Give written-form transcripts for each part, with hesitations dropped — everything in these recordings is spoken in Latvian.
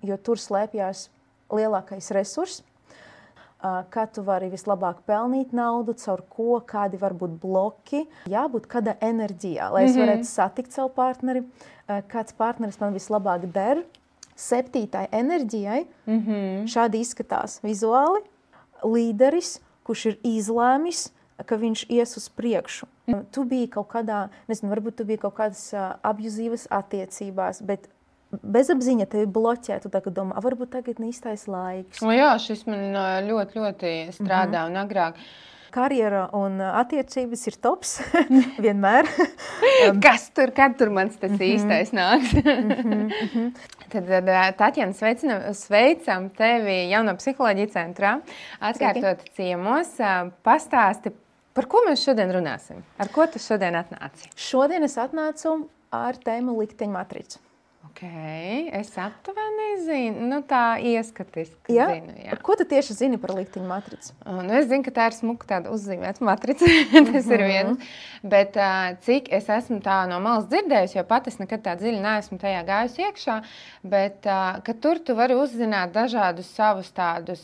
jo tur slēpjās lielākais resurs, kā tu vari vislabāk pelnīt naudu, caur ko, kādi var būt bloki. Jābūt kāda enerģijā, lai es varētu satikt savu partneri, kāds partneris man vislabāk der. 7. enerģijai šādi izskatās vizuāli līderis, kurš ir izlēmis, ka viņš ies uz priekšu. Tu biji kaut kādā, nezinu, varbūt tu biji kaut kādas abjuzīvas attiecībās, bet bezapziņa tevi bloķē, tu tagad domā, varbūt tagad īstais laiks. O jā, šis man ļoti, ļoti strādā un agrāk. Karjera un attiecības ir tops, vienmēr. Kas tur, kad tur mans tas īstais nāks? Tad, Tatjana, sveicam tevi Jauno psiholoģiju centrā, atkārtot ciemos. Pastāsti, par ko mēs šodien runāsim? Ar ko tu šodien atnāci? Šodien es atnācu ar tēmu likteņu matricu. Es aptuveni zinu, tā ieskatiski zinu. Jā. Ko tu tieši zini par likteņu matricu? Es zinu, ka tā ir smuka tāda uzzīmēta matrica, tas ir viens. Bet cik es esmu tā no malas dzirdējusi, jo pat es nekad tā dziļi neesmu tajā gājusi iekšā, bet ka tur tu vari uzzināt dažādus savus tādus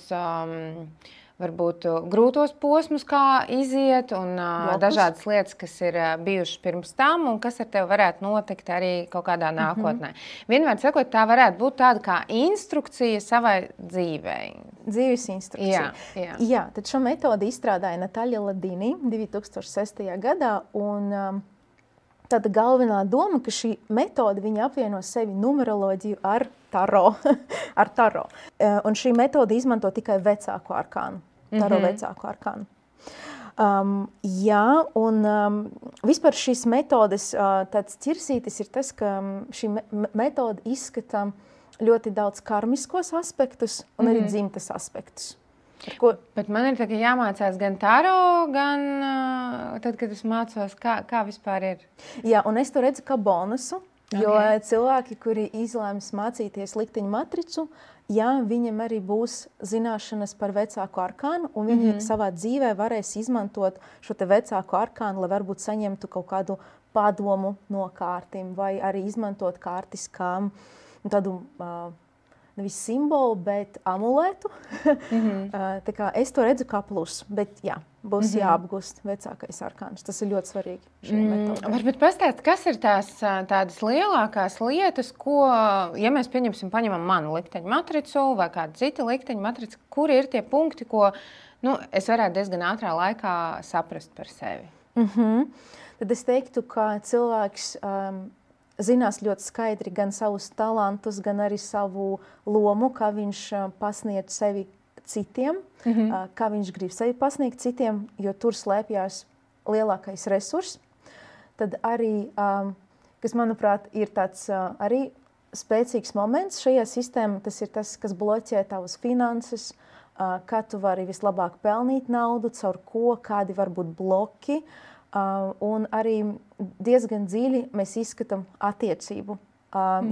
varbūt grūtos posmus, kā iziet, un dažādas lietas, kas ir bijušas pirms tam, un kas ar tevi varētu notikt arī kaut kādā nākotnē. Vienmēr sakot, tā varētu būt tāda kā instrukcija savai dzīvei. Dzīves instrukcija. Jā, tad šo metodi izstrādāja Natāļa Ladini 2006. gadā, un tāda galvenā doma, ka šī metode viņa apvieno sevi numeroloģiju ar taro. Un šī metode izmanto tikai vecāku arkānu. Taro vecāku arkānu. Vispār šīs metodes tāds ķirsītis ir tas, ka šī metode izskata ļoti daudz karmiskos aspektus un arī dzimtas aspektus. Bet man ir tagad jāmācās gan taro, gan tad, kad es mācos, kā vispār ir. Jā, un es to redzu kā bonusu, jo cilvēki, kuri izlēmas mācīties likteņu matricu, viņam arī būs zināšanas par vecāku arkānu, un viņi savā dzīvē varēs izmantot šo te vecāku arkānu, lai varbūt saņemtu kaut kādu padomu no kārtīm, vai arī izmantot kārtis kā tādu nevis simbolu, bet amulētu. Tā kā es to redzu kā plusu, bet būs jāapgūst vecākais arkāns. Tas ir ļoti svarīgi. Varbūt pastāst, kas ir tādas lielākās lietas, ko, ja mēs paņemam manu likteņu matricu vai kādu citu likteņu matricu, kuri ir tie punkti, ko es varētu diezgan ātrā laikā saprast par sevi? Tad es teiktu, ka cilvēks zinās ļoti skaidri gan savus talantus, gan arī savu lomu, kā viņš pasniedz sevi citiem, kā viņš grib sevi pasniegt citiem, jo tur slēpjās lielākais resurs. Tad arī, kas manuprāt ir tāds arī spēcīgs moments šajā sistēmā, tas ir tas, kas bloķē tavas finanses, kā tu vari vislabāk pelnīt naudu, caur ko, kādi var būt bloki. Un arī diezgan dziļi mēs izskatām attiecību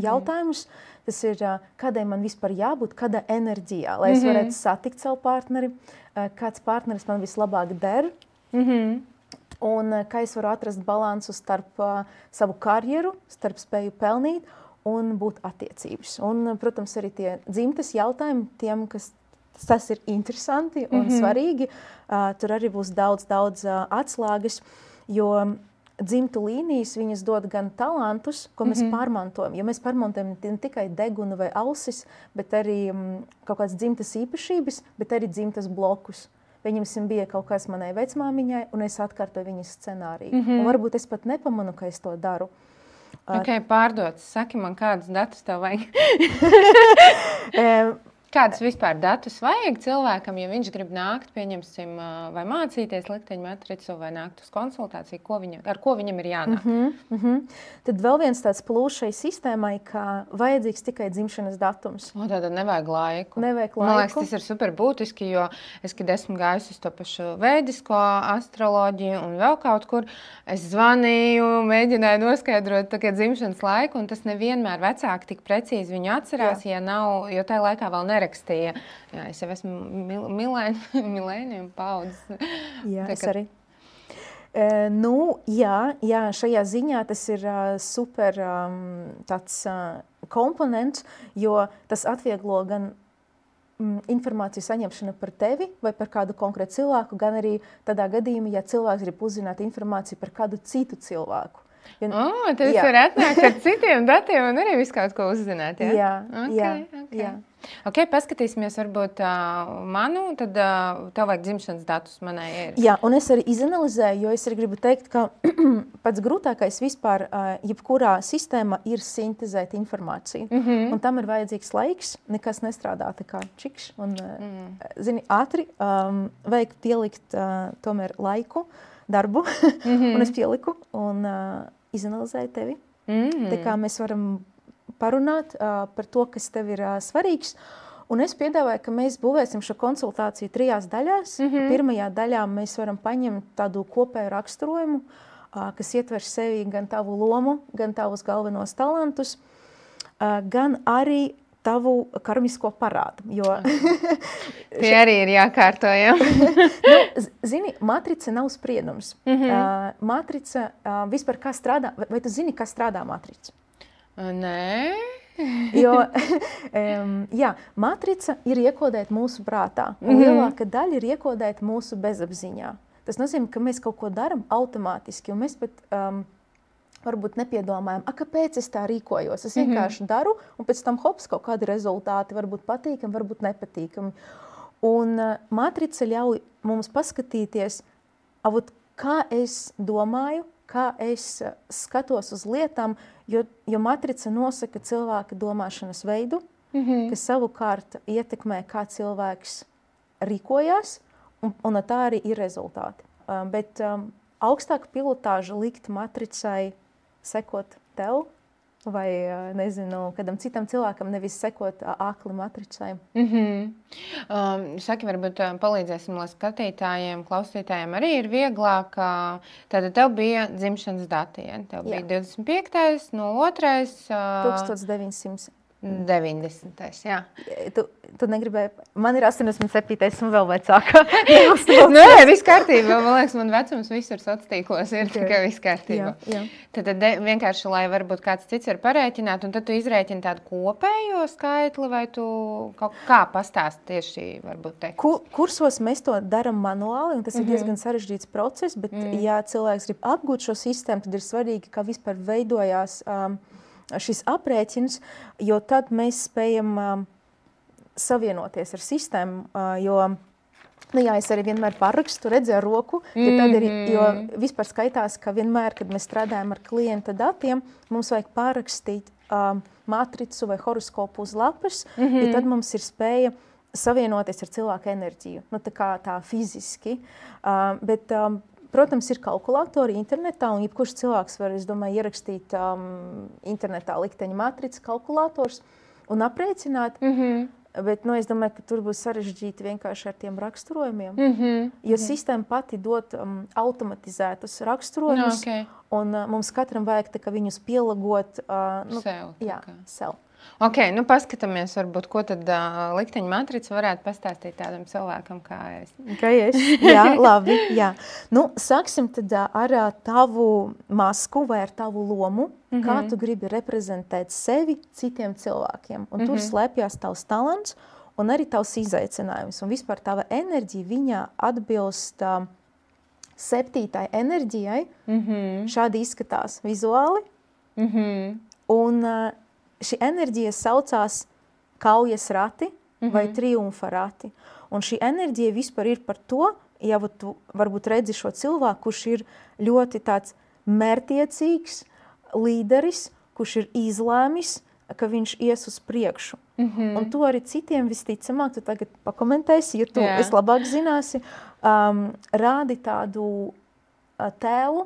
jautājumus. Tas ir, kādai man vispār jābūt, kāda enerģijā, lai es varētu satikt savu partneri, kāds partneris man vislabāk der, un kā es varu atrast balansu starp savu karjeru, starp spēju pelnīt un būt attiecības. Un, protams, arī tie dzimtes jautājumi tiem, kas tas ir interesanti un svarīgi. Tur arī būs daudz atslēgas. Jo dzimtu līnijas viņas dod gan talantus, ko mēs pārmantojam. Jo mēs pārmantojam ne tikai degunu vai ausis, bet arī kaut kādas dzimtas īpašības, bet arī dzimtas blokus. Viņam bija kaut kas manai vecmāmiņai, un es atkārtoju viņas scenāriju. Un varbūt es pat nepamanu, ka es to daru. Pārdots. Saki man, kādus datus tev vajag? Kādus vispār datus vajag cilvēkam, ja viņš grib nākt, pieņemsim, vai mācīties likteņu matricu, vai nākt uz konsultāciju, ar ko viņam ir jānāk? Tad vēl viens tāds plūs šai sistēmai, ka vajadzīgs tikai dzimšanas datums. Tātad nevajag laiku. Man liekas, tas ir super būtiski, jo es, kad esmu gājusi uz to pašu veidisko astroloģiju un vēl kaut kur, es zvanīju, mēģināju noskaidrot dzimšanas laiku, un tas nevienmēr vecāki tik precīzi viņu atcerās, jo tajā laikā vēl nerakstīja. Jā, es jau esmu milēnium paudzes. Jā, es arī. Jā, šajā ziņā tas ir super tāds komponents, jo tas atvieglo gan informāciju saņemšana par tevi vai par kādu konkrētu cilvēku, gan arī tādā gadījumā, ja cilvēks grib uzzināt informāciju par kādu citu cilvēku. Tad jūs varat atnākt ar citiem datiem un arī visu kaut ko uzzināt, ja? Jā. Ok, paskatīsimies varbūt manu, tad tev vajag dzimšanas datus manai ir. Jā, un es arī izanalizēju, jo es arī gribu teikt, ka pats grūtākais vispār jebkurā sistēmā ir sintezēt informāciju. Un tam ir vajadzīgs laiks, nekas nestrādā tā kā čikš. Un, zini, ātri vajag pielikt tomēr laiku, darbu, un es pieliku un izanalizēju tevi. Tā kā mēs varam parunāt par to, kas tev ir svarīgs. Un es piedāvāju, ka mēs būvēsim šo konsultāciju 3 daļās. Pirmajā daļā mēs varam paņemt tādu kopēju raksturojumu, kas ietver sevi gan tavu lomu, gan tavus galvenos talantus, gan arī tavu karmisko parādu. Jo tie arī ir jākārto, ja? Zini, matrica nav spriedums. Matrica vispār kā strādā, vai tu zini, kā strādā matrica? Nē. Jo, matrica ir iekodēta mūsu prātā, un lielāka daļa ir iekodēta mūsu bezapziņā. Tas nozīmē, ka mēs kaut ko daram automātiski, un mēs pat varbūt nepiedomājam, kāpēc es tā rīkojos. Es vienkārši daru, un pēc tam hops, kaut kādi rezultāti, varbūt patīkami, varbūt nepatīkami. Un matrica ļauj mums paskatīties, kā es domāju, kā es skatos uz lietām, jo matrica nosaka cilvēka domāšanas veidu, kas savukārt ietekmē, kā cilvēks rīkojās, un tā arī ir rezultāti. Bet augstāka pilotāža likt matricai sekot tev, vai, nezinu, kādam citam cilvēkam nevis sekot akli matricai. Saki, varbūt palīdzēsim, lai skatītājiem, klausītājiem arī ir vieglāk. Tātad tev bija dzimšanas dati, ja? Tev bija 25. 02. 1990. Jā. Tu negribēji, man ir 87. un vēl vecāka. Nē, viss kārtībā. Man liekas, man vecums visur sociālos tīklos ir tikai viss kārtībā. Jā. Tad vienkārši, lai varbūt kāds cits var parēķināt, un tad tu izrēķini tādu kopējo skaitli, vai tu kaut kā pastāst tieši varbūt tekstu? Kursos mēs to daram manuāli, un tas ir diezgan sarežģīts process, bet ja cilvēks grib apgūt šo sistēmu, tad ir svarīgi, kā vispār veidojās šis aprēķins, jo tad mēs spējam savienoties ar sistēmu, jo, es arī vienmēr parakstu, redzu ar roku, jo vispār skaitās, ka vienmēr, kad mēs strādājam ar klienta datiem, mums vajag parakstīt matricu vai horoskopu uz lapas, jo tad mums ir spēja savienoties ar cilvēku enerģiju, tā fiziski, bet protams, ir kalkulatori internetā, un jebkurš cilvēks var, es domāju, ierakstīt internetā likteņa matrica kalkulators un aprēķināt, bet, es domāju, ka tur būs sarežģīti vienkārši ar tiem raksturojumiem, jo sistēma pati dod automatizētus raksturojumus, un mums katram vajag viņus pielāgot sev. Ok, paskatāmies, varbūt, ko tad likteņa matrica varētu pastāstīt tādam cilvēkam kā es. Kā es? Jā, labi, jā. Sāksim tad ar tavu masku vai ar tavu lomu, kā tu gribi reprezentēt sevi citiem cilvēkiem. Un tur slēpjās tavs talants un arī tavs izaicinājums. Un vispār tava enerģija, viņā atbilst 7. enerģijai, šādi izskatās vizuāli. Un šī enerģija saucās kaujas rati vai triumfa rati. Un šī enerģija vispār ir par to, ja tu varbūt redzi šo cilvēku, kurš ir ļoti tāds mērķtiecīgs līderis, kurš ir izlēmis, ka viņš ies uz priekšu. Un tu arī citiem visticamāk, tu tagad pakomentēsi, ja tu labāk zināsi, rādi tādu tēlu,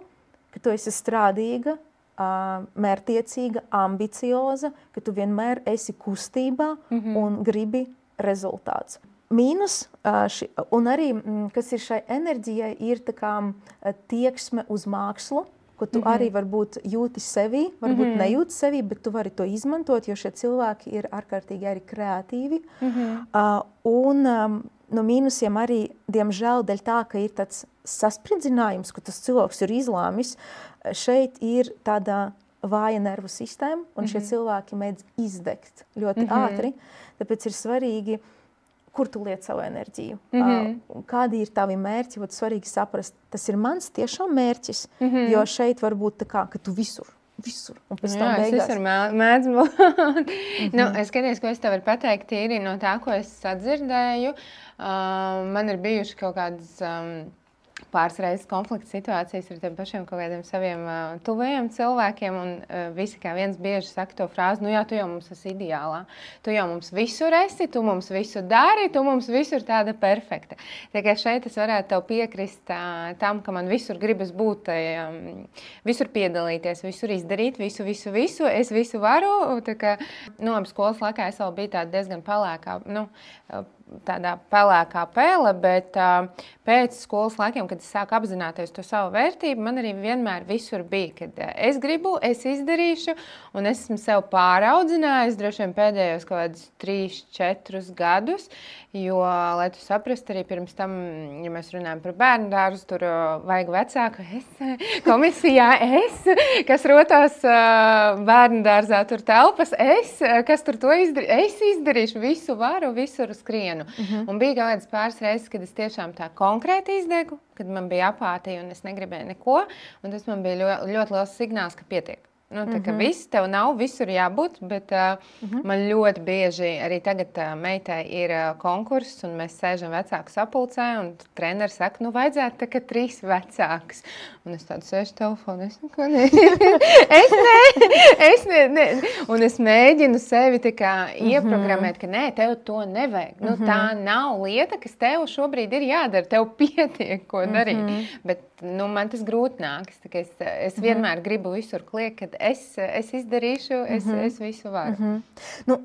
ka tu esi strādīga, mērķtiecīga, ambicioza, ka tu vienmēr esi kustībā un gribi rezultāts. Mīnus, un arī, kas ir šai enerģijai, ir tā kā tieksme uz mākslu, ko tu arī varbūt jūti sevi, varbūt nejūti sevi, bet tu vari to izmantot, jo šie cilvēki ir ārkārtīgi arī kreatīvi. No mīnusiem arī, diemžēl, dēļ tā, ka ir tāds saspridzinājums, ka tas cilvēks ir izlāmis, šeit ir tāda vāja nervu sistēma, un šie cilvēki mēdz izdegt ļoti ātri. Tāpēc ir svarīgi, kur tu liec savu enerģiju, kādi ir tavi mērķi, ir svarīgi saprast, tas ir mans tiešām mērķis, jo šeit var būt tā kā, ka tu visur, un pēc tam beigās. Es visur mēdz būt. Es skaties, ko es tev varu pateikt tīri no tā, ko es sadzirdēju. Man ir bijuši kaut kādas pāris reizes konflikta situācijas ar tiem pašiem kaut kādiem saviem tuvajiem cilvēkiem, un visi kā viens bieži saka to frāzi, nu jā, tu jau mums esi ideālā, tu jau mums visur esi, tu mums visu dari, tu mums visur tāda perfekta. Tā kā šeit es varētu tev piekrist tam, ka man visur gribas būt, visur piedalīties, visur izdarīt, visu, es visu varu. Tā kā, ap skolas laikā es vēl biju tāda diezgan pelēkā, tādā pelēkā pēle, bet pēc skolas laikiem, kad es sāku apzināties to savu vērtību, man arī vienmēr visur bija, kad es gribu, es izdarīšu, un es esmu sev pāraudzinājis droši vien pēdējos kaut kādus 3-4 gadus, jo, lai tu saprast, arī pirms tam, ja mēs runājam par bērnu dārzu, tur vajag vecāku komisijā, kas rotās bērnu dārzā, tur telpas, kas tur to izdarīšu, visu varu, visur skrienu. Un bija kaut kādas pāris reizes, kad es tiešām tā konkrēti izdegu, kad man bija apātija un es negribēju neko, un tas man bija ļoti liels signāls, ka pietiek. Tā kā viss tev nav, visur jābūt, bet man ļoti bieži arī tagad meitai ir konkurss, un mēs sēžam vecāku sapulcē, un treneris saka, vajadzētu tā kā 3 vecākus. Un es tādu sēžu telefonu, es neko es ne. Un es mēģinu sevi tā kā ieprogrammēt, ka nē, tev to nevajag. Tā nav lieta, kas tev šobrīd ir jādara, tev pietiek, ko darīt. Bet man tas grūti nākas. Es vienmēr gribu visur kliegt, kad es izdarīšu, es visu varu.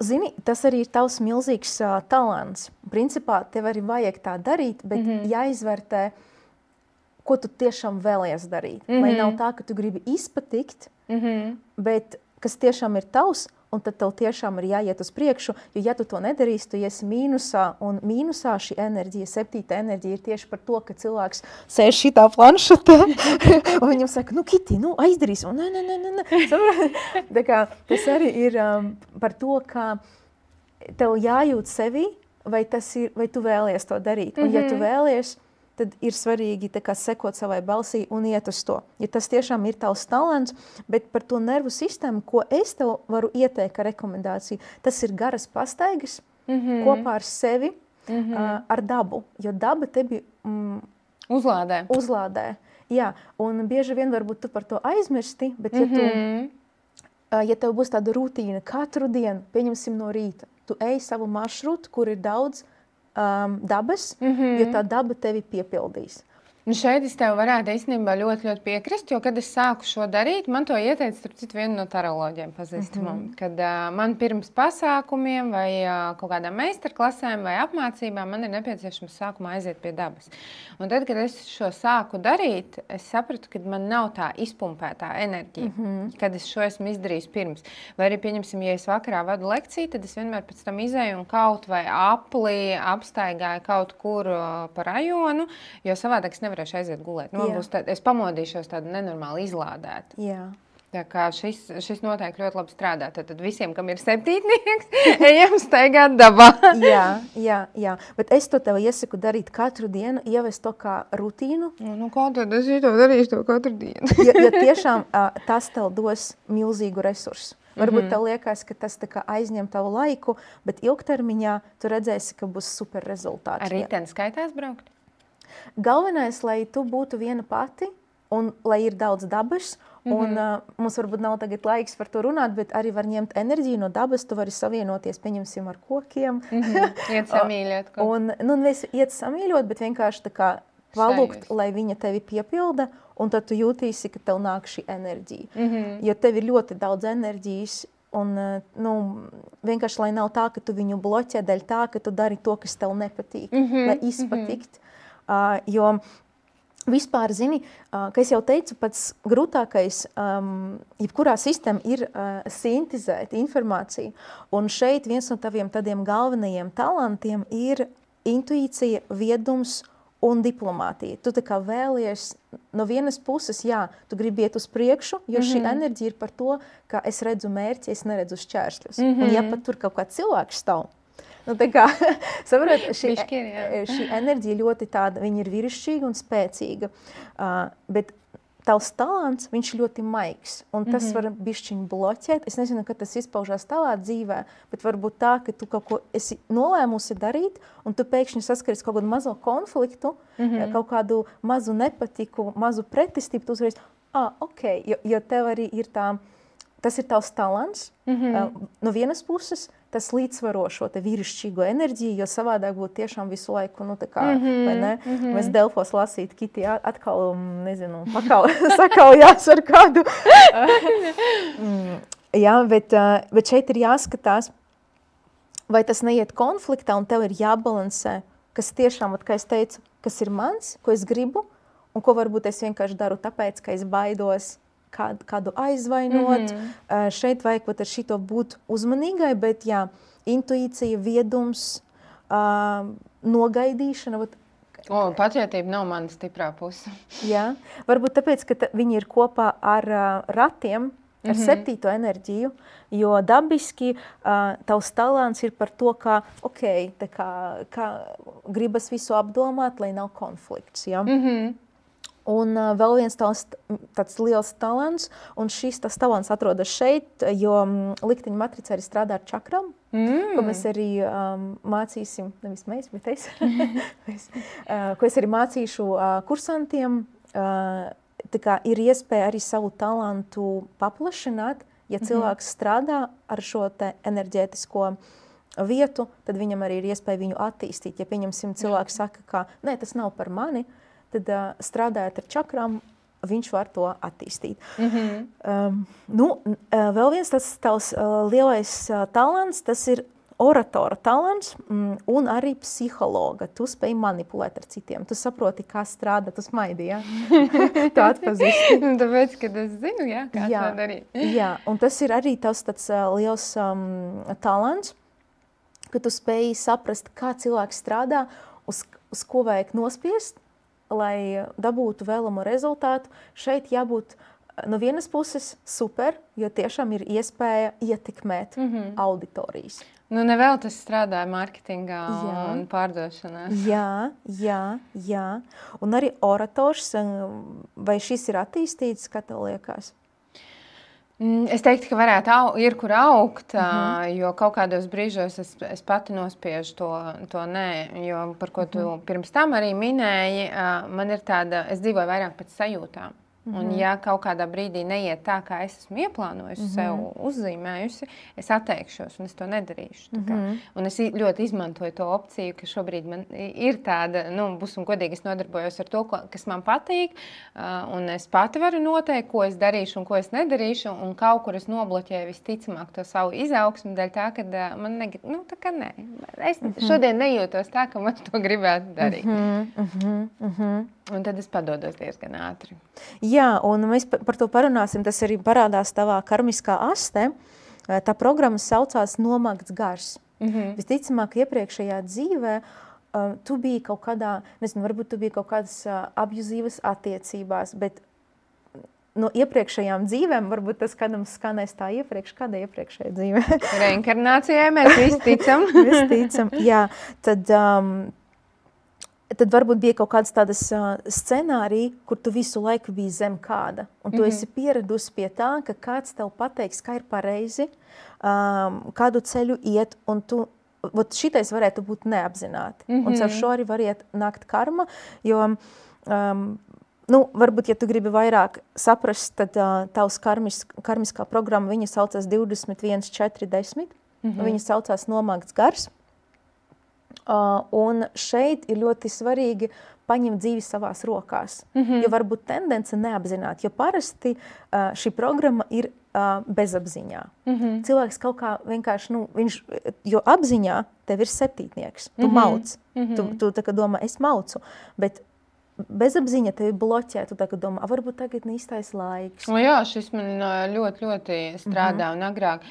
Zini, tas arī ir tavs milzīgs talants. Principā tev arī vajag tā darīt, bet jāizvērtē, ko tu tiešām vēlies darīt. Lai nav tā, ka tu gribi izpatikt, bet kas tiešām ir tavs, un tad tev tiešām ir jāiet uz priekšu, jo ja tu to nedarīsi, tu esi mīnusā, un mīnusā šī enerģija, 7. enerģija ir tieši par to, ka cilvēks sēž šitā planšetē, un viņam saka, Kiti, aizdarīsi, un nē. Tā kā tas arī ir par to, ka tev jājūt sevi, vai tu vēlies to darīt, un ja tu vēlies, tad ir svarīgi sekot savai balsī un iet uz to. Ja tas tiešām ir tavs talants, bet par to nervu sistēmu, ko es tev varu ieteikt kā rekomendāciju, tas ir garas pastaigas kopā ar sevi, ar dabu. Jo daba tevi uzlādē. Jā, un bieži vien varbūt tu par to aizmirsti, bet ja tev būs tāda rutīna katru dienu, pieņemsim no rīta, tu ej savu maršrutu, kur ir daudz dabas, jo tā daba tevi piepildīs. Šeit es tev varētu īstenībā ļoti piekrist, jo, kad es sāku šo darīt, man to ieteica, starp citu, vienu no taroloģiem pazīstamam, kad man pirms pasākumiem vai kaut kādām meistarklasēm vai apmācībām man ir nepieciešams sākumā aiziet pie dabas. Un tad, kad es šo sāku darīt, es sapratu, ka man nav tā izpumpētā enerģija, kad es šo esmu izdarījis pirms. Vai arī, pieņemsim, ja es vakarā vadu lekciju, tad es vienmēr pēc tam izēju un kaut vai apli apstaigāju kaut kur pa rajonu, jo savādāk es nevarēšu aiziet gulēt. Es pamodīšos tādu nenormāli izlādētu. Jā. Tā kā šis noteikti ļoti labi strādā. Tad visiem, kam ir septītnieks, ejam staigāt dabā. Jā. Bet es to tev iesaku darīt katru dienu, ievest to kā rutīnu. Kā tad es to darīšu to katru dienu? jo tiešām tas tev dos milzīgu resursu. Varbūt tev liekas, ka tas tā kā aizņem tavu laiku, bet ilgtermiņā tu redzēsi, ka būs super rezultāti. Ar riteni skaitās braukt? Galvenais, lai tu būtu viena pati un lai ir daudz dabas, un mums varbūt nav tagad laiks par to runāt, bet arī var ņemt enerģiju no dabas, tu vari savienoties, pieņemsim, ar kokiem. Iet samīļot. Iet samīļot, bet vienkārši tā kā palūgt, lai viņa tevi piepilda, un tad tu jūtīsi, ka tev nāk šī enerģija. Jo tev ir ļoti daudz enerģijas, un vienkārši, lai nav tā, ka tu viņu bloķē dēļ tā, ka tu dari to, kas tev nepatīk, lai izpatikt. Jo vispār, zini, ka es jau teicu, pats grūtākais, jebkurā sistēma ir sintizēt informāciju. Un šeit viens no taviem tādiem galvenajiem talantiem ir intuīcija, viedums un diplomātija. Tu tā kā vēlies no vienas puses, jā, tu gribi iet uz priekšu, jo šī enerģija ir par to, ka es redzu mērķi, es neredzu šķēršļus. Un ja pat tur kaut kāds cilvēks stāv, nu tā kā, saprot, šī enerģija ļoti tāda, viņa ir vīrišķīga un spēcīga, bet tavs talants, viņš ļoti maigs, un tas var bišķiņ bloķēt. Es nezinu, kad tas izpaužās tavā dzīvē, bet varbūt tā, ka tu kaut ko esi nolēmusi darīt, un tu pēkšņi saskaries kaut kādu mazo konfliktu, kaut kādu mazu nepatiku, mazu pretestību, tu uzreiz, ok, jo tev arī ir tā, tas ir tavs talants, no vienas puses, tas līdzsvaro šo te vīrišķīgo enerģiju, jo savādāk būtu tiešām visu laiku, nu tā kā, vai ne? Mēs Delfos lasīt, Kiti atkal, nezinu, sakaujās ar kādu. Jā, bet šeit ir jāskatās, vai tas neiet konfliktā, un tev ir jābalansē, kas tiešām, kā es teicu, kas ir mans, ko es gribu, un ko varbūt es vienkārši daru tāpēc, ka es baidos kādu aizvainot. Šeit vajag pat ar šito būt uzmanīgai, bet jā, intuīcija, viedums, nogaidīšana. Pacietība nav mana stiprā puse. Jā, varbūt tāpēc, ka viņi ir kopā ar ratiem, ar 7. enerģiju, jo dabiski tavs talants ir par to, ka, tā kā gribas visu apdomāt, lai nav konflikts, ja? Un vēl viens tāds liels talants, un tas talants atrodas šeit, jo likteņa matricā arī strādā ar čakram, ko mēs arī mācīsim, nevis mēs, bet ko es arī mācīšu kursantiem. Tā kā ir iespēja arī savu talantu paplašināt, ja cilvēks strādā ar šo te enerģētisko vietu, tad viņam arī ir iespēja viņu attīstīt. Ja pieņemsim, cilvēks saka, ka nē, tas nav par mani, tad strādājot ar čakrām, viņš var to attīstīt. Vēl viens tas tavs lielais talants, tas ir oratora talants un arī psihologa. Tu spēj manipulēt ar citiem. Tu saproti, kā strādā, tu smaidi, ja? Tu atpazīsti. Tāpēc, kad es zinu, jā, kā to darīt. Jā, un tas ir arī tavs tāds liels talants, ka tu spēj saprast, kā cilvēks strādā, uz ko vajag nospiest, lai dabūtu vēlamo rezultātu. Šeit jābūt no vienas puses super, jo tiešām ir iespēja ietekmēt auditorijas. Nu, nevēl tas strādā mārketingā un pārdošanā. Jā. Un arī orators, vai šis ir attīstīts, kā tev liekas? Es teiktu, ka varētu ir kur augt, jo kaut kādos brīžos es pati nospiežu to nē, jo par ko tu pirms tam arī minēji, man ir tāda, es dzīvoju vairāk pēc sajūtām. Un ja kaut kādā brīdī neiet tā, kā es esmu ieplānojusi, sev uzzīmējusi, es atteikšos un es to nedarīšu. Un es ļoti izmantoju to opciju, ka šobrīd man ir tāda, būsim godīgi, es nodarbojos ar to, kas man patīk, un es pati varu noteikt, ko es darīšu un ko es nedarīšu, un kaut kur es nobloķēju visticamāk to savu izaugsmu, dēļ tā, ka man tā kā nē. Es šodien nejūtos tā, ka man to gribētu darīt. Un tad es padodos diezgan ātri. Jā, un mēs par to parunāsim, tas arī parādās tavā karmiskā astē. Tā programma saucās Nomākts gars. Visticamāk, iepriekšējā dzīvē tu biji kaut kādā, nezinu, varbūt tu biji kaut kādas abjuzīvas attiecībās, bet no iepriekšējām dzīvēm, varbūt tas kādam skanēs tā iepriekš, kāda iepriekšējā dzīvē? Reinkarnācijai mēs visi ticam. Visi ticam, jā. Tad varbūt bija kaut kādas tādas scenāriji, kur tu visu laiku biji zem kāda. Un tu esi pieradusi pie tā, ka kāds tev pateiks, kā ir pareizi, kādu ceļu iet, un tu, šitais varētu būt neapzināti. Un ar šo arī var nākt karma, jo, varbūt, ja tu gribi vairāk saprast, tad tavs karmiskā programma, viņa saucās 21.4.10, viņa saucās Nomākts gars. Un šeit ir ļoti svarīgi paņemt dzīvi savās rokās, jo varbūt tendence neapzināt, jo parasti šī programma ir bezapziņā. Cilvēks kaut kā vienkārši, jo apziņā tev ir septītnieks, tu mauc, tu tā kā domā, es maucu, bet bezapziņa tevi bloķē, tu tagad domā, varbūt tagad neīstais laiks. Jā, šis man ļoti, ļoti strādā un agrāk.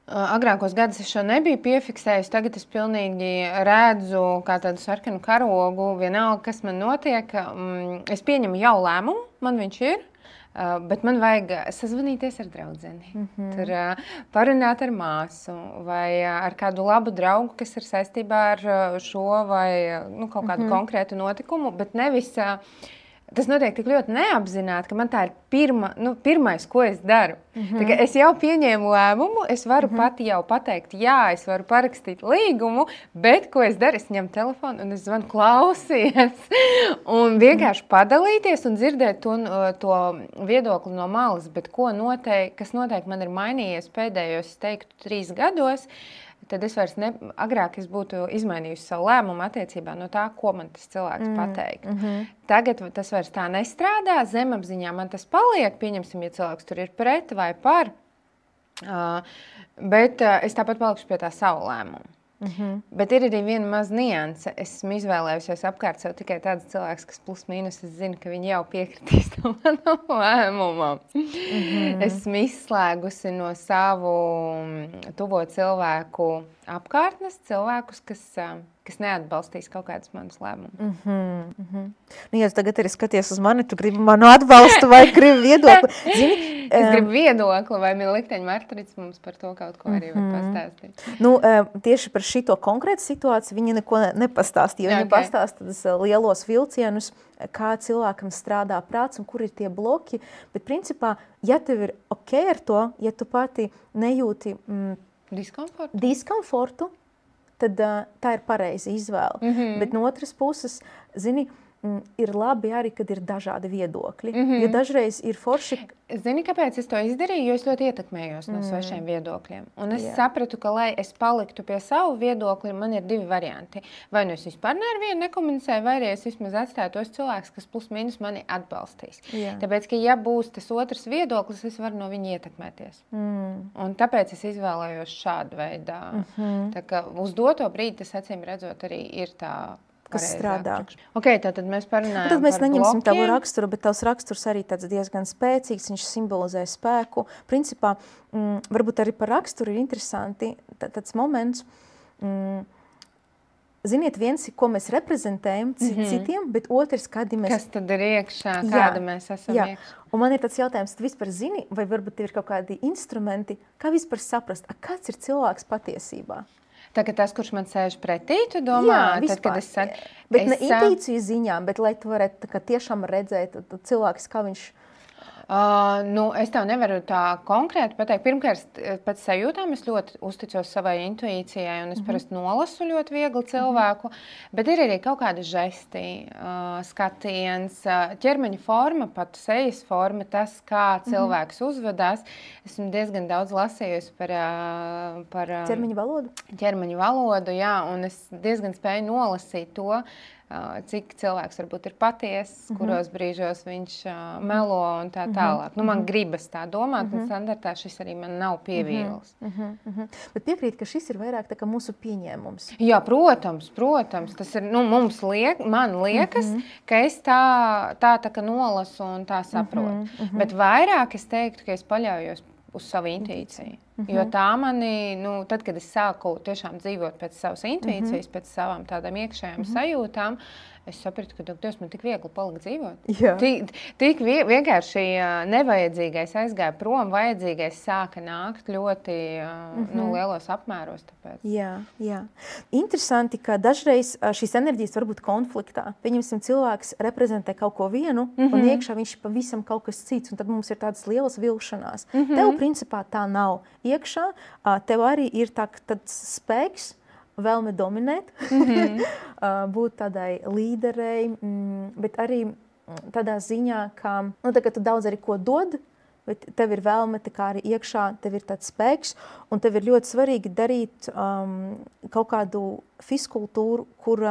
Agrākos gadus es šo nebiju piefiksējusi, tagad es pilnīgi redzu kā tādu sarkanu karogu, vienalga, kas man notiek. Es pieņemu jau lēmumu, man viņš ir, bet man vajag sazvanīties ar draudzeni, tur parunāt ar māsu vai ar kādu labu draugu, kas ir saistībā ar šo vai kaut kādu konkrētu notikumu, bet nevis... Tas notiek tik ļoti neapzināti, ka man tā ir pirmais, ko es daru. Es jau pieņēmu lēmumu, es varu pati jau pateikt, jā, es varu parakstīt līgumu, bet ko es daru? Es ņemu telefonu un es zvanu klausies. Un vienkārši padalīties un dzirdēt to viedokli no malas, bet kas noteikti man ir mainījies pēdējos, es teiktu, 3 gados, tad es vairs agrāk es būtu izmainījusi savu lēmumu attiecībā no tā, ko man tas cilvēks pateikt. Tagad tas vairs tā nestrādā, zemapziņā man tas paliek, pieņemsim, ja cilvēks tur ir pret vai par, bet es tāpat palikšu pie tā savu lēmumu. Bet ir arī viena maza nianse. Esmu izvēlējusies apkārt sev tikai tāds cilvēks, kas plus mīnus, es zinu, ka viņi jau piekritīs tam manam lēmumam. Esmu izslēgusi no savu tuvo cilvēku apkārtnes cilvēkus, kas neatbalstīs kaut kādus manus lēmumus. Ja tu tagad arī skaties uz mani, tu gribi manu atbalstu vai gribi viedokli? Zini, es gribu viedokli, vai man likteņa Martarits mums par to kaut ko arī var pastāstīt. Tieši par šito konkrētu situāciju viņa neko nepastāstīja. Viņa pastāsta lielos vilcienus, kā cilvēkam strādā prāts un kur ir tie bloki. Bet principā, ja tev ir ok ar to, ja tu pati nejūti diskomfortu, tad tā ir pareiza izvēle. Bet no otras puses, zini, ir labi arī, kad ir dažādi viedokļi. Jo dažreiz ir forši... Zini, kāpēc es to izdarīju? Jo es ļoti ietekmējos no svešiem viedokļiem. Un es sapratu, ka, lai es paliktu pie savu viedokli, man ir 2 varianti. Vai nu es vispār nevienu nekomunicēju, vai arī es vismaz atstāju tos cilvēkus, kas plus mīnus mani atbalstīs. Tāpēc, ka ja būs tas otrs viedoklis, es varu no viņa ietekmēties. Un tāpēc es izvēlējos šādu veidā. Tā kā uz doto brīdi tas acīm redzot arī ir tā... kas strādā. Ok, tātad mēs parunājam tad mēs par neņemsim blokiem. tavu raksturu, bet tavs raksturs arī tāds diezgan spēcīgs, viņš simbolizē spēku. Principā, varbūt arī par raksturu ir interesanti tāds moments, ziniet, viens ir, ko mēs reprezentējam citiem, bet otrs, kādi mēs... Kas tad ir iekšā, kāda mēs esam iekšā. Un man ir tāds jautājums, tu vispār zini, vai varbūt tev ir kaut kādi instrumenti, kā vispār saprast, kāds ir cilvēks patiesībā? Tagad tas, kurš man sēž pretī, tu domā? Jā, vispār. Bet ne intuīciju ziņām, bet lai tu varētu tiešām redzēt cilvēks, kā viņš... Es tev nevaru tā konkrēti pateikt. Pirmkārt, pēc sajūtām es ļoti uzticos savai intuīcijai, un es parasti nolasu ļoti viegli cilvēku, bet ir arī kaut kādi žesti, skatiens, ķermeņa forma, pat sejas forma, tas, kā cilvēks uzvedās. Esmu diezgan daudz lasījusi par ķermeņa valodu. Ķermeņa valodu, jā, un es diezgan spēju nolasīt to, cik cilvēks varbūt ir patiesis, kuros brīžos viņš melo un tā tālāk. Man gribas tā domāt, un standartā šis arī man nav pievīles. Bet piekrīt, ka šis ir vairāk tā kā mūsu pieņēmums. Jā, protams. Tas ir, man liekas, ka es tā kā nolasu un tā saprotu. Bet vairāk es teiktu, ka es paļaujos uz savu intuīciju. Jo tā mani, tad, kad es sāku tiešām dzīvot pēc savas intuīcijas, pēc savām tādām iekšējām sajūtām, es sapratu, ka Dievs, man tik viegli palika dzīvot. Tik vienkārši nevajadzīgais aizgāja prom, vajadzīgais sāka nākt ļoti lielos apmēros. Tāpēc. Jā. Interesanti, ka dažreiz šīs enerģijas var būt konfliktā. Pieņemsim, cilvēks reprezentē kaut ko vienu, un iekšā viņš pavisam kaut kas cits, un tad mums ir tādas lielas vilšanās. Tev, principā, tā nav. Iekšā tev arī ir tāds spēks, vēlme dominēt, būt tādai līderei, bet arī tādā ziņā, ka tu daudz arī ko dod, bet tev ir vēlme, tā kā arī iekšā tev ir tāds spēks, un tev ir ļoti svarīgi darīt kaut kādu fiskultūru, kur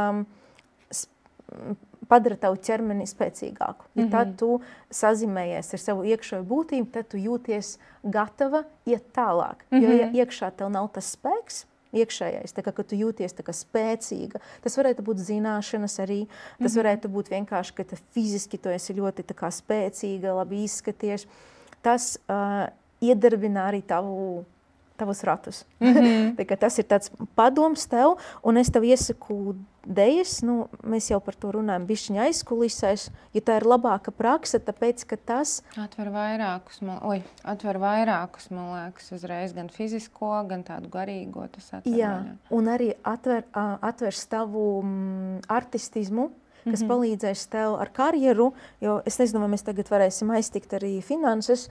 padara tavu ķermeni spēcīgāku. Ja tad tu sazimējies ar savu iekšējo būtību, tad tu jūties gatava iet tālāk. Jo ja iekšā tev nav tas spēks, iekšējais, tā kā, ka tu jūties tā kā spēcīga. Tas varētu būt zināšanas arī, tas varētu būt vienkārši, ka fiziski tu esi ļoti tā kā spēcīga, labi izskaties. Tas iedarbina arī tavus ratus. Tā kā tas ir tāds padoms tev, un es tev iesaku dejas, mēs jau par to runājam bišķiņa aizkulisēs, jo tā ir labāka praksa, tāpēc, ka tas atver vairākus, man liekas, uzreiz gan fizisko, gan tādu garīgo, tas atver. Jā, un arī atvers tavu artistismu, kas palīdzēs tev ar karjeru, jo es nezinu, vai mēs tagad varēsim aiztikt arī finanses,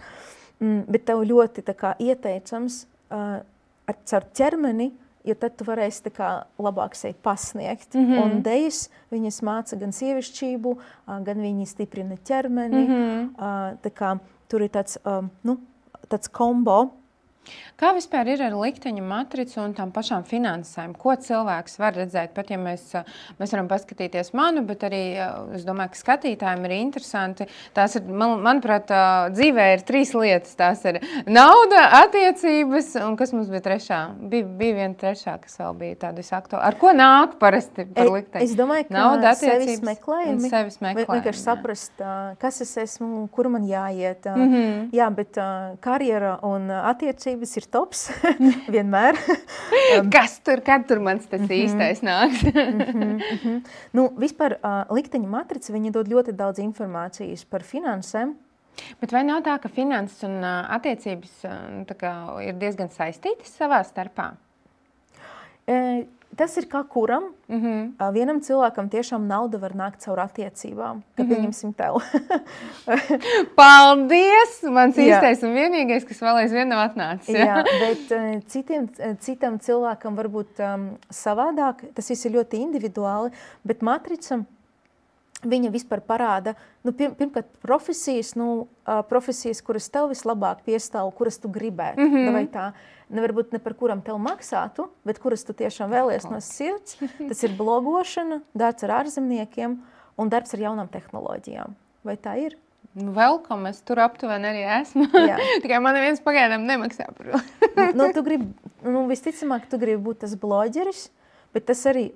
bet tev ļoti tā kā ieteicams caur ķermeni, jo tad tu varēsi tā kā labāk sevi pasniegt. Un dejas, viņas māca gan sievišķību, gan viņi stiprina ķermeni. Tā kā tur ir tāds kombo. Kā vispār ir ar likteņa matricu un tām pašām finansēm? Ko cilvēks var redzēt? Pat ja mēs varam paskatīties manu, bet arī es domāju, ka skatītājiem ir interesanti. Tās ir, manuprāt, dzīvē ir 3 lietas. Tās ir nauda, attiecības un kas mums bija trešā? Bija viena trešā, kas vēl bija tāda visaktuāla. Ar ko nāk parasti par likteņu? Es domāju, ka nauda, sevis meklējumi. Vienkārši saprast, kas es esmu, kur man jāiet. Jā, bet karjera un attiecības ir tops, vienmēr. Kad tur mans tas īstais nāks? Vispār likteņa matrica, viņa dod ļoti daudz informācijas par finansēm. Bet vai nav tā, ka finanses un attiecības tā kā, ir diezgan saistītas savā starpā? Tas ir kā kuram. Vienam cilvēkam tiešām nauda var nākt caur attiecībām, ka pieņemsim tev. Paldies! Mans īstais un vienīgais, kas vēl aizvien nav atnācis. Jā, bet citam cilvēkam varbūt savādāk, tas viss ir ļoti individuāli, bet matrica, viņa vispār parāda, pirmkārt, profesijas, kuras tev vislabāk piestāv, kuras tu gribētu. Vai tā, varbūt ne par kuram tev maksātu, bet kuras tu tiešām vēlies no sirds. Tas ir blogošana, darbs ar ārzemniekiem un darbs ar jaunām tehnoloģijām. Vai tā ir? Welcome, es tur aptuveni arī esmu. Tikai man neviens pagaidām nemaksā par to. Visticamāk, tu gribi būt tas bloģeris, bet tas arī,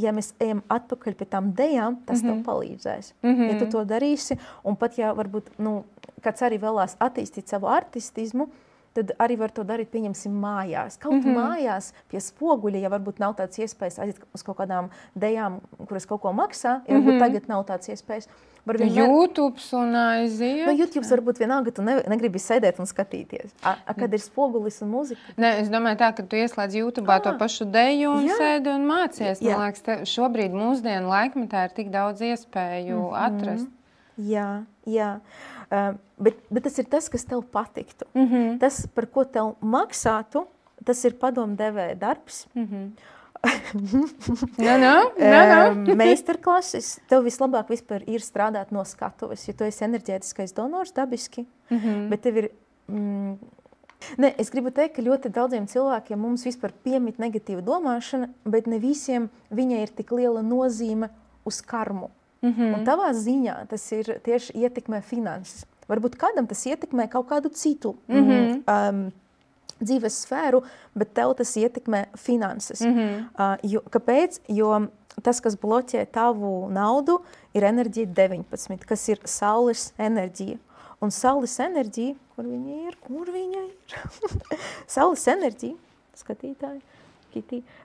ja mēs ejam atpakaļ pie tām dejām, tas tev palīdzēs. Ja tu to darīsi, un pat ja varbūt, kāds arī vēlās attīstīt savu artistismu, tad arī var to darīt, pieņemsim, mājās. Kaut mājās pie spoguļa, ja varbūt nav tāds iespējas aiziet uz kaut kādām dejām, kuras kaut ko maksā, ja varbūt tagad nav tāds iespējas. YouTube un aiziet. YouTube varbūt vienalga, tu negribi sēdēt un skatīties. Kad ir spogulis un muzika? Nē, es domāju tā, ka tu ieslēdz YouTube to pašu deju un sēdi un mācies. Man liekas, šobrīd mūsdienu laikmetā ir tik daudz iespēju atrast. Jā. Bet tas ir tas, kas tev patiktu. Tas, par ko tev maksātu, tas ir padomdevēja darbs. Meistarklases, tev vislabāk vispār ir strādāt no skatuves, jo tu esi enerģētiskais donors dabiski, bet tev ir... Es gribu teikt, ka ļoti daudziem cilvēkiem mums vispār piemīt negatīva domāšana, bet ne visiem viņai ir tik liela nozīme uz karmu. Un tavā ziņā tas ir tieši ietekmē finanses. Varbūt kādam tas ietekmē kaut kādu citu dzīves sfēru, bet tev tas ietekmē finanses. Kāpēc? Jo tas, kas bloķē tavu naudu, ir enerģija 19, kas ir saules enerģija. Un saules enerģija, kur viņa ir? Saules enerģija, skatītāji,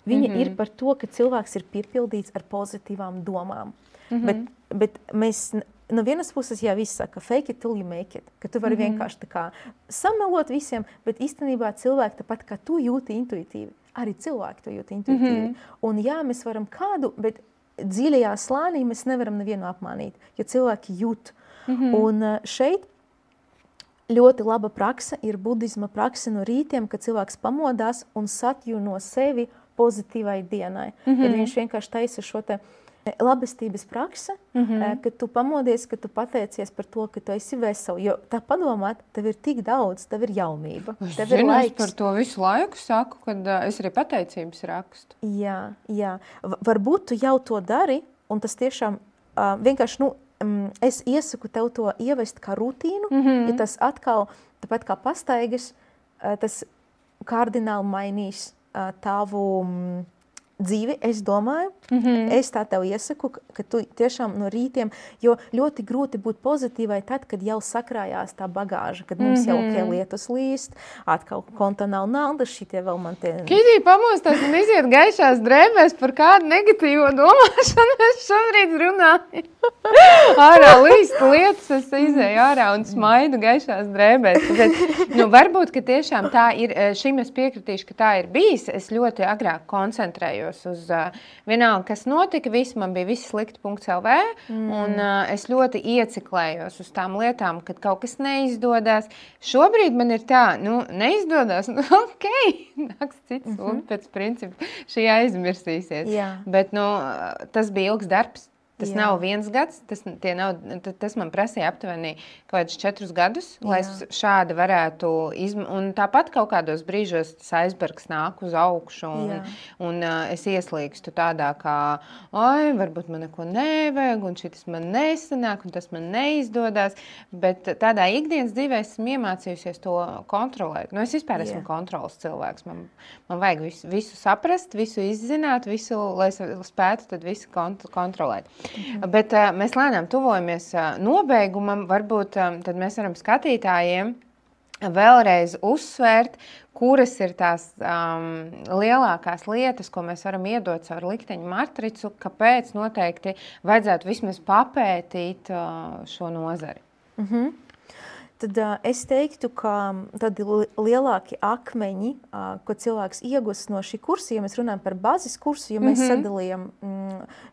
viņa ir par to, ka cilvēks ir piepildīts ar pozitīvām domām. Bet mēs, no vienas puses, viss saka, fake it till you make it, ka tu vari vienkārši tā kā samelot visiem, bet īstenībā cilvēki tāpat kā tu jūti intuitīvi, arī cilvēki to jūti intuitīvi. Un mēs varam kādu, bet dziļajā slānī mēs nevaram nevienu apmānīt, jo cilvēki jūt. Un šeit ļoti laba praksa ir budisma praksa no rītiem, kad cilvēks pamodās un satjuno sevi pozitīvai dienai. Kad viņš vienkārši taisa šo te labestības praksa, kad tu pamodies, kad tu pateicies par to, ka tu esi veseli. Jo tā padomāt, tev ir tik daudz, tev ir jaunība, tev ir laiks. Es par to visu laiku saku, kad es arī pateicības rakstu. Jā. Varbūt tu jau to dari, un tas tiešām vienkārši, es iesaku tev to ievest kā rutīnu, ja tas atkal, tāpat kā pastaigas, tas kardināli mainīs tavu dzīvi, es domāju, es tā tev iesaku, ka tu tiešām no rītiem, jo ļoti grūti būt pozitīvai tad, kad jau sakrājās tā bagāža, kad mums jau lietus līst, atkal konta nav naudas, šitie vēl man tie... Kitī pamostās un iziet gaišās drēbēs par kādu negatīvo domāšanu, es šobrīd runāju. Ārā līst lietas, es izēju ārā un smaidu gaišās drēbēs. Bet, varbūt, ka tiešām tā ir, šim es piekritīšu, ka tā ir bijis, es ļoti agrāk koncentrējos uz vienalga, kas notika, man bija slikti.lv, un es ļoti ieciklējos uz tām lietām, kad kaut kas neizdodas. Šobrīd man ir tā, neizdodas, ok, nāks cits, un pēc principa šī aizmirsīsies. Jā. Bet, tas bija ilgs darbs. Tas nav 1 gads, tas man prasīja aptuveni kaut kādus 4 gadus, lai es šādi varētu un tāpat kaut kādos brīžos tas aizbergs nāk uz augšu un es ieslīgstu tādā kā, varbūt man neko nevajag un šitas man nesanāk un tas man neizdodas, bet tādā ikdienas dzīvē esmu iemācījusies to kontrolēt. Es vispār esmu kontrolas cilvēks. Man vajag visu saprast, visu izzināt, lai es spētu tad visu kontrolēt. Bet mēs lēnām tuvojamies nobeigumam, varbūt tad mēs varam skatītājiem vēlreiz uzsvērt, kuras ir tās lielākās lietas, ko mēs varam iedot caur likteņu matricu, kāpēc noteikti vajadzētu vismaz papētīt šo nozari. Tad es teiktu, ka tādi lielāki akmeņi, ko cilvēks iegūst no šī kursa, ja mēs runājam par bāzes kursu, jo mēs sadalījam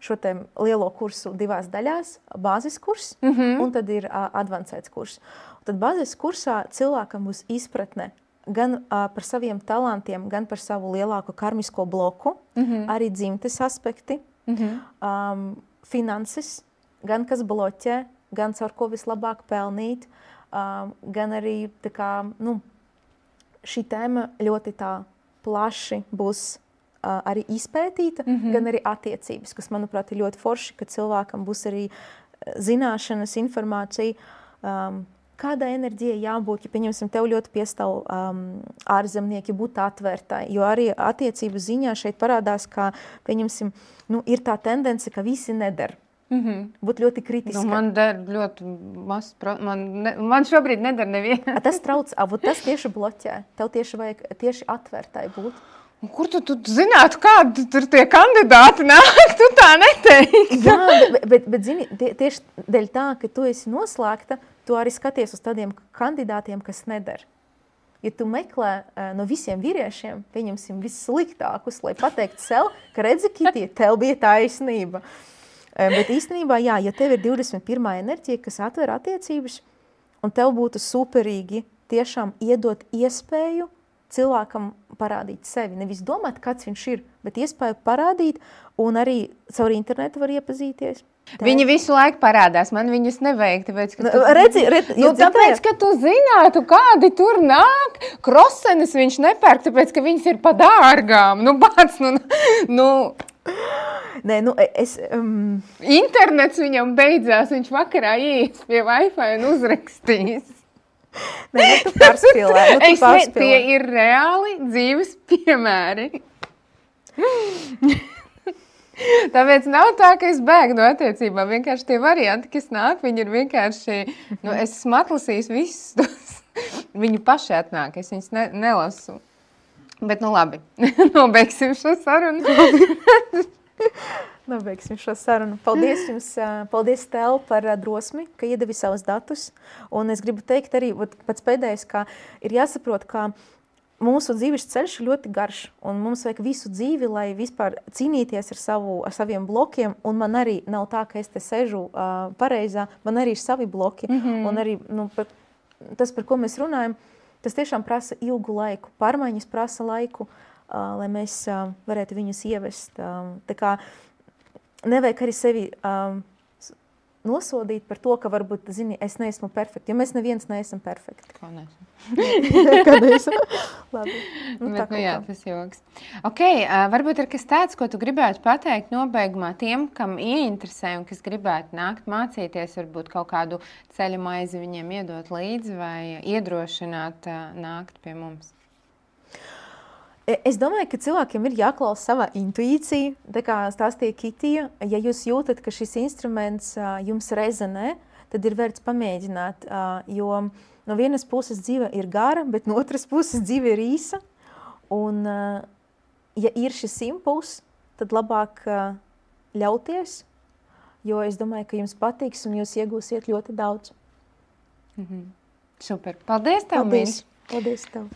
šo te lielo kursu 2 daļās, bāzes kurs un tad ir advancēts kurs. Tad bāzes kursā cilvēkam būs izpratne gan par saviem talantiem, gan par savu lielāko karmisko bloku, arī dzimtes aspekti, finanses, gan kas bloķē, gan caur ko vislabāk pelnīt, gan arī tā kā, šī tēma ļoti tā plaši būs arī izpētīta, gan arī attiecības, kas, manuprāt, ir ļoti forši, ka cilvēkam būs arī zināšanas, informācija, kāda enerģija jābūt, ja, pieņemsim, tev ļoti piestāv ārzemnieki būt atvērtai, jo arī attiecību ziņā šeit parādās, ka, pieņemsim, ir tā tendence, ka visi neder. Būt ļoti kritiska. Man der ļoti maz, man šobrīd neder neviena. Tas trauc, tas tieši bloķē. Tev tieši vajag tieši atvērtai būt. Kur tu zinātu, kādi tur tie kandidāti nāk? Tu tā neteiksi. Jā, bet zini, tieši dēļ tā, ka tu esi noslēgta, tu arī skaties uz tādiem kandidātiem, kas neder. Ja tu meklē no visiem vīriešiem, pieņemsim vissliktākus, lai pateikt sev, ka redzi, Kitī, tev bija taisnība. Bet īstenībā, jā, ja tev ir 21. enerģija, kas atver attiecības, un tev būtu superīgi tiešām iedot iespēju cilvēkam parādīt sevi. Nevis domāt, kāds viņš ir, bet iespēju parādīt, un arī caur internetu var iepazīties. Viņi visu laiku parādās, man viņus nevajag, tāpēc, ka tāpēc, ka tu zinātu, kādi tur nāk, krosenes viņš nepērk, tāpēc, ka viņas ir pa dārgām. Nē, Internets viņam beidzās, viņš vakarā ies pie Wi-Fi un uzrakstīs. Nē, tu pārspīlē. Tie ir reāli dzīves piemēri. Tāpēc nav tā, ka es bēgu no attiecībām. Vienkārši tie varianti, kas nāk, viņi ir vienkārši, es esmu atlasījis visus tos. Viņu paši atnāk, es viņus nelasu. Bet, labi, nobeigsim šo sarunu. Nobeigsim šo sarunu. Paldies jums, paldies tev par drosmi, ka iedevi savus datus. Un es gribu teikt arī, pats pēdējais, ka ir jāsaprot, ka mūsu dzīves ceļš ir ļoti garš. Un mums vajag visu dzīvi, lai vispār cīnīties ar saviem blokiem. Un man arī nav tā, ka es te sežu pareizā. Man arī ir savi bloki. Un arī tas, par ko mēs runājam, tas tiešām prasa ilgu laiku. Pārmaiņas prasa laiku, lai mēs varētu viņus ievest. Tā kā nevajag arī sevi nosodīt par to, ka varbūt, zini, es neesmu perfekti. Jo mēs neviens neesam perfekti. Kā neesam? Kā neesam? Labi. Bet, jā, tas joks. Ok, varbūt ir kas tāds, ko tu gribētu pateikt nobeigumā tiem, kam ieinteresē un kas gribētu nākt mācīties, varbūt kaut kādu ceļa maizi viņiem iedot līdzi vai iedrošināt nākt pie mums? Es domāju, ka cilvēkiem ir jāklausa savā intuīcija, tā kā stāstīja Kitija. Ja jūs jūtat, ka šis instruments jums rezonē, tad ir vērts pamēģināt, jo no vienas puses dzīve ir gara, bet no otras puses dzīve ir īsa. Un, ja ir šis impuls, tad labāk ļauties, jo es domāju, ka jums patiks un jūs iegūsiet ļoti daudz. Super. Paldies tev, Mīļš! Paldies tev!